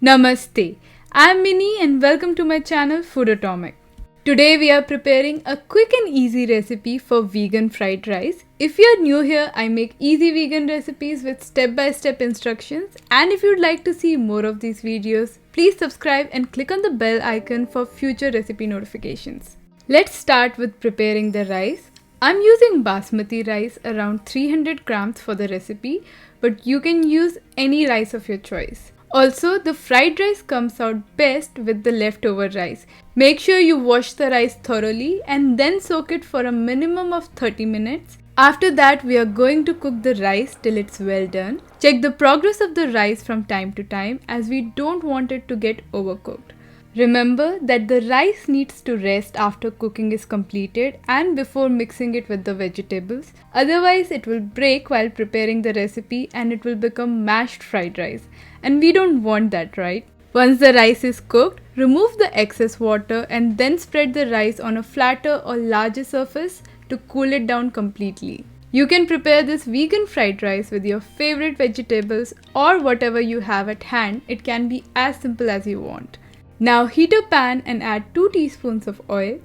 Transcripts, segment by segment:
Namaste, I'm Minnie and welcome to my channel Food Atomic. Today we are preparing a quick and easy recipe for vegan fried rice. If you are new here, I make easy vegan recipes with step-by-step instructions, and if you'd like to see more of these videos, please subscribe and click on the bell icon for future recipe notifications. Let's start with preparing the rice. I'm using basmati rice around 300 grams for the recipe, but you can use any rice of your choice. Also, the fried rice comes out best with the leftover rice. Make sure you wash the rice thoroughly and then soak it for a minimum of 30 minutes. After that, we are going to cook the rice till it's well done. Check the progress of the rice from time to time as we don't want it to get overcooked. Remember that the rice needs to rest after cooking is completed and before mixing it with the vegetables. Otherwise, it will break while preparing the recipe and it will become mashed fried rice. And we don't want that, right? Once the rice is cooked, remove the excess water and then spread the rice on a flatter or larger surface to cool it down completely. You can prepare this vegan fried rice with your favorite vegetables or whatever you have at hand. It can be as simple as you want. Now heat a pan and add 2 teaspoons of oil.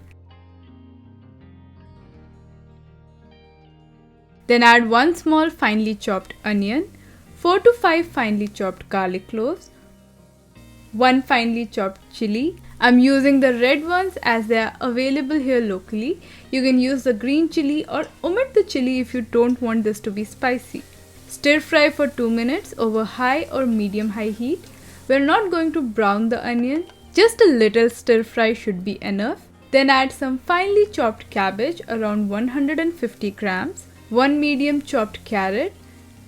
Then add 1 small finely chopped onion, 4 to 5 finely chopped garlic cloves, 1 finely chopped chili. I'm using the red ones as they are available here locally. You can use the green chili or omit the chili if you don't want this to be spicy. Stir fry for 2 minutes over high or medium-high heat. We're not going to brown the onion. Just a little stir fry should be enough. Then add some finely chopped cabbage around 150 grams, 1 medium chopped carrot,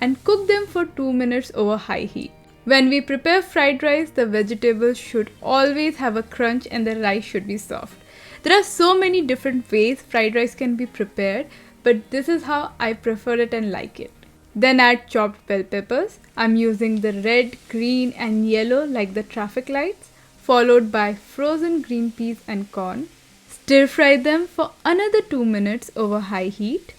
and cook them for 2 minutes over high heat. When we prepare fried rice, the vegetables should always have a crunch and the rice should be soft. There are so many different ways fried rice can be prepared, but this is how I prefer it and like it. Then add chopped bell peppers. I'm using the red, green, and yellow like the traffic lights, followed by frozen green peas and corn. Stir fry them for another 2 minutes over high heat.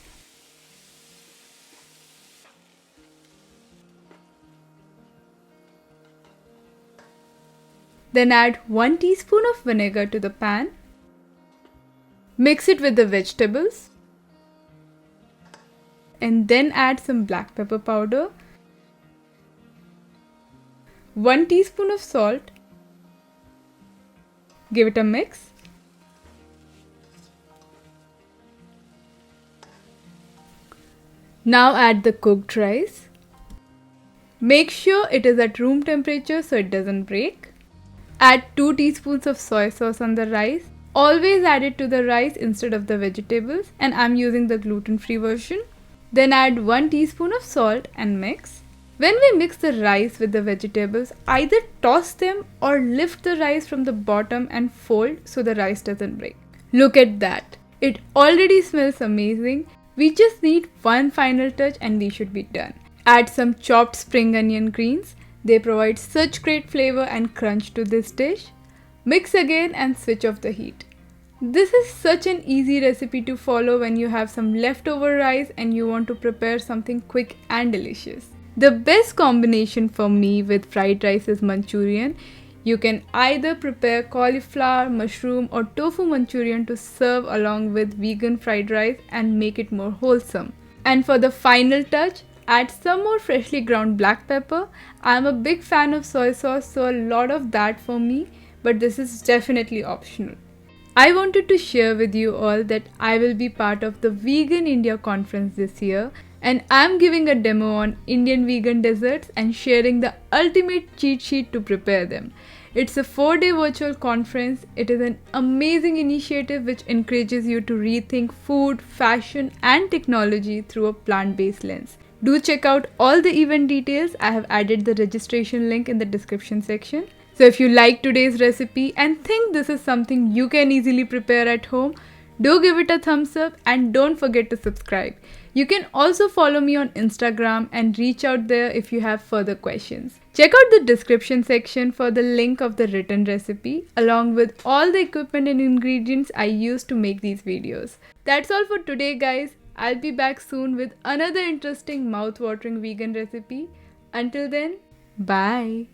Then add 1 teaspoon of vinegar to the pan. Mix it with the vegetables. And then add some black pepper powder, 1 teaspoon of salt. Give it a mix. Now add the cooked rice. Make sure it is at room temperature so it doesn't break. Add 2 teaspoons of soy sauce on the rice. Always add it to the rice instead of the vegetables, and I'm using the gluten-free version. Then add 1 teaspoon of salt and mix. When we mix the rice with the vegetables, either toss them or lift the rice from the bottom and fold so the rice doesn't break. Look at that. It already smells amazing. We just need one final touch and we should be done. Add some chopped spring onion greens. They provide such great flavor and crunch to this dish. Mix again and switch off the heat. This is such an easy recipe to follow when you have some leftover rice and you want to prepare something quick and delicious. The best combination for me with fried rice is Manchurian. You can either prepare cauliflower, mushroom or tofu Manchurian to serve along with vegan fried rice and make it more wholesome. And for the final touch, add some more freshly ground black pepper. I'm a big fan of soy sauce, so a lot of that for me, but this is definitely optional. I wanted to share with you all that I will be part of the Vegan India conference this year, and I'm giving a demo on Indian vegan desserts and sharing the ultimate cheat sheet to prepare them. It's a 4-day virtual conference. It is an amazing initiative which encourages you to rethink food, fashion, and technology through a plant-based lens. Do check out all the event details. I have added the registration link in the description section. So if you like today's recipe and think this is something you can easily prepare at home, do give it a thumbs up and don't forget to subscribe. You can also follow me on Instagram and reach out there if you have further questions. Check out the description section for the link of the written recipe along with all the equipment and ingredients I use to make these videos. That's all for today, guys. I'll be back soon with another interesting mouth-watering vegan recipe. Until then, bye.